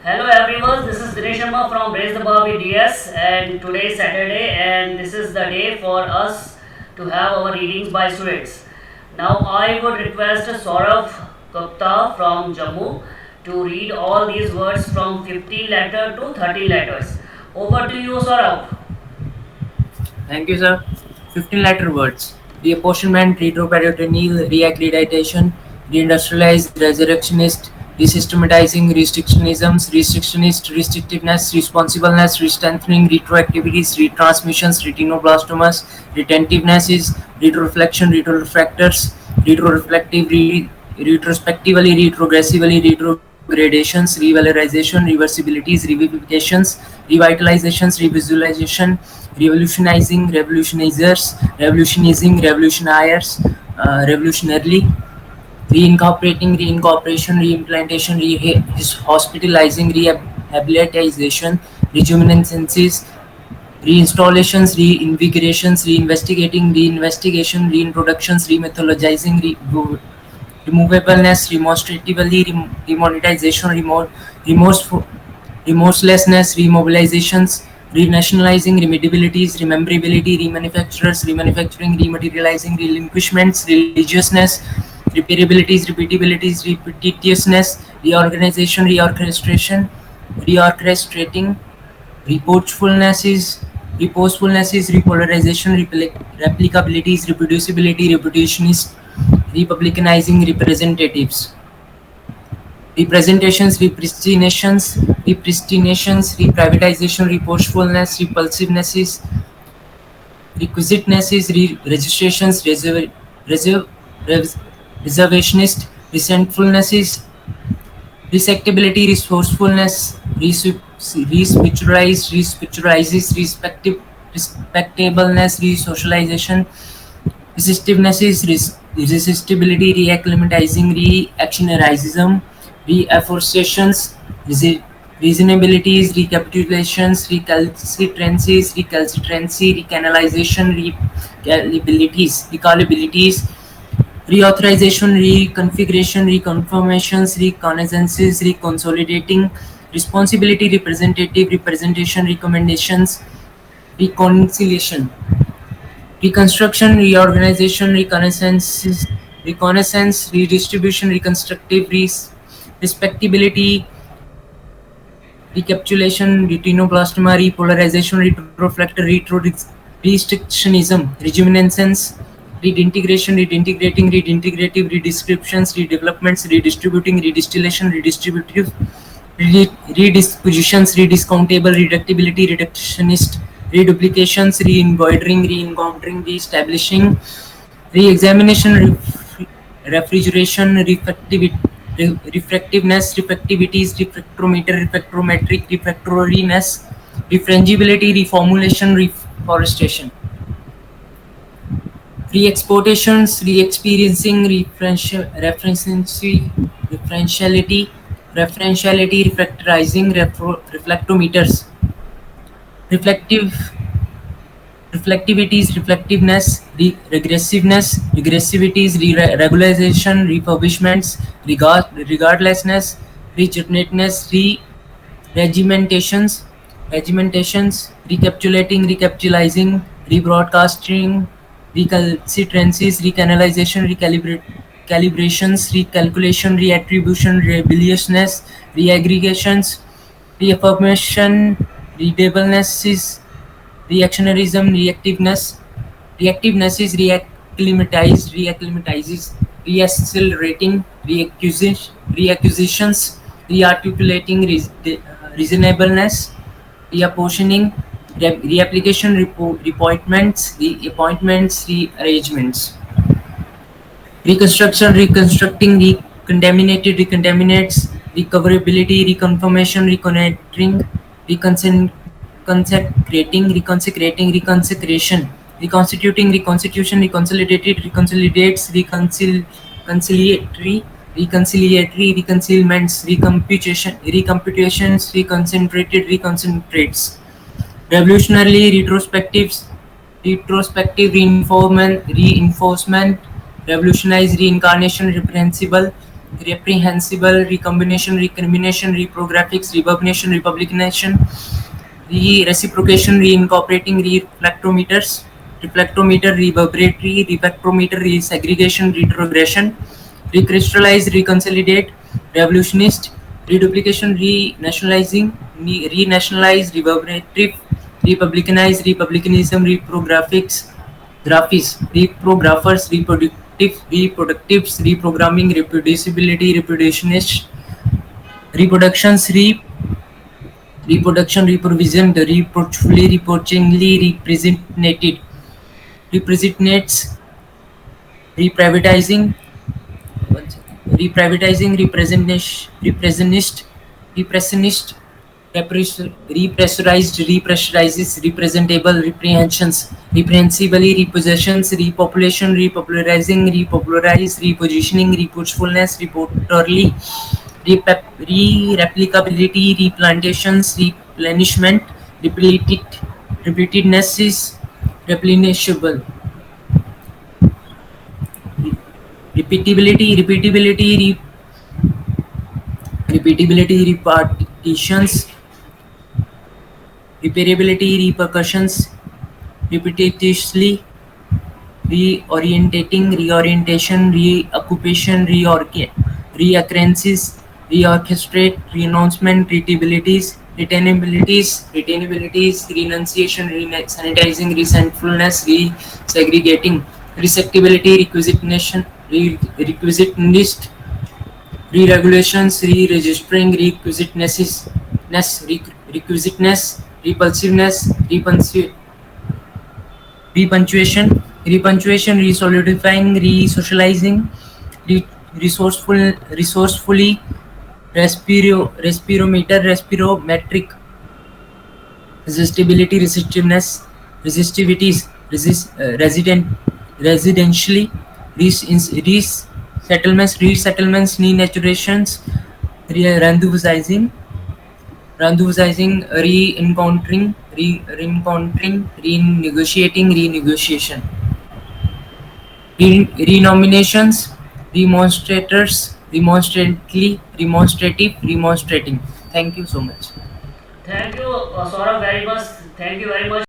Hello everyone, this is Dinesh Sharma from Raise the Bar with DS, and today is Saturday and this is the day for us to have our readings by students. Now I would request Saurav Gupta from Jammu to read all these words from 15 letter to 30 letters. Over to you, Saurav. Thank you, sir. 15 letter words: reapportionment, retroperitoneal, reaccreditation, reindustrialized, resurrectionist, resystematizing, restrictionisms, restrictionist, restrictiveness, responsibleness, restrengthening, retroactivities, retransmissions, retinoblastomas, retentiveness is retroreflection, retrorefractors, retroreflective, retrospectively, retrogressively, retrogradations, revalorization, reversibilities, revivifications, revitalizations, revisualization, revolutionizing, revolutionizers, revolutionizing, revolutioniers, revolutionarily, reincorporating, reincorporation, reimplantation, hospitalizing, rehabilitation, rejuvenescences, reinstallations, reinvigorations, reinvestigating, reinvestigation, reintroductions, remythologizing, removableness, remonstratively, remonetization, remorselessness, remobilizations, renationalizing, remediabilities, rememberability, remanufacturers, remanufacturing, rematerializing, relinquishments, religiousness, repairabilities, repeatabilities, repetitiousness, reorganization, reorchestration, reorchestrating, reposefulness is repolarization, replicabilities, reproducibility, reputationist, republicanizing, representatives, representations, reprivatisation, reposefulness, repulsiveness, requisiteness, registrations, reserve, res- reservationist, resentfulness, resectability, resourcefulness, respiritualizes, respectableness, resocialization, resistiveness is resistibility, reacclimatizing, reactionarism, reafforcations, reasonabilities, recapitulations, recalcitrancy, recanalization, recallabilities, reauthorization, reconfiguration, reconfirmations, reconnaissances, reconsolidating, responsibility, representation, recommendations, reconciliation, reconstruction, reorganization, reconnaissance, redistribution, reconstructive, respectability, recapitulation, retinoblastoma, repolarization, retroflector, restrictionism, rejuvenescence, redintegrative, redescriptions, redevelopments, redistributing, redistillation, redistributive, redispositions, rediscountable, reductibility, reductionist, reduplications, re-embroidering, re-encountering, re-establishing, re-examination, refrigeration, refractiveness, refractivities, refractometer, refractometric, refractoriness, refrangibility, reformulation, reforestation, re-exportations, re-experiencing, referentiality, refractorizing, reflectometers, reflective, reflectivities, reflectiveness, regressivities, regularization, refurbishments, regardlessness, regenerateness, regimentations, recapitulating, recapitalizing, rebroadcasting, recalcitrancies, recanalization, calibrations, recalculation, reattribution, rebelliousness, reaggregations, reaffirmation, redableness, reactionarism, reactiveness is reacclimatizes, reaccelerating, reacquisitions, rearticulating, reasonableness, reapportioning, reapplication, reappointments, rearrangements, reconstruction, reconstructing, recontaminates, recoverability, reconfirmation, reconnecting, consecrating, reconsecration, reconstituting, reconstitution, conciliatory, reconciliaments, recomputations, reconcentrates, revolutionarily, retrospective reinforcement, revolutionize, reincarnation, reprehensible, reprehensible, recombination, recrimination, reprographics, rebubination, republication, reciprocation, reincorporating, reflectometers, reflectometer, reverberatory, reflectometer, resegregation, retrogression, recrystallize, reconsolidate, revolutionist, reduplication, renationalizing, renationalize, reverberative, republicanize, republicanism, reprographics, graphies, reprographers, reproductives, reprogramming, reproducibility, reproductionist, reproductions, reproduction, reprovision, reproachfully, reproachingly, representates, reprivatizing, reprivatizing, repressionist, repressurized, repressurizes, representable, reprehensions, reprehensibly, repossessions, repopulation, repopularizing, repopularize, repositioning, repushfulness, reporterly, replicability, replantations, replenishment, repeatedness is replenishable, repeatability, repartitions, repairability, repercussions, repetitiously, reorientating, reorientation, reoccupation, reoccurrences, reorchestrate, renouncement, retainabilities, renunciation, sanitizing, resentfulness, resegregating, receptibility, requisitenist, re-regulations, re-registering, requisiteness, repulsiveness, repunctuation, resolidifying, resocializing, resourcefully, respirometric, resistibility, resistivities, residentially, resettlements, renaturations, randomizing, re-encountering, renegotiation, renominations, remonstrating. Thank you so much. Thank you, Saurabh, very much. Thank you very much.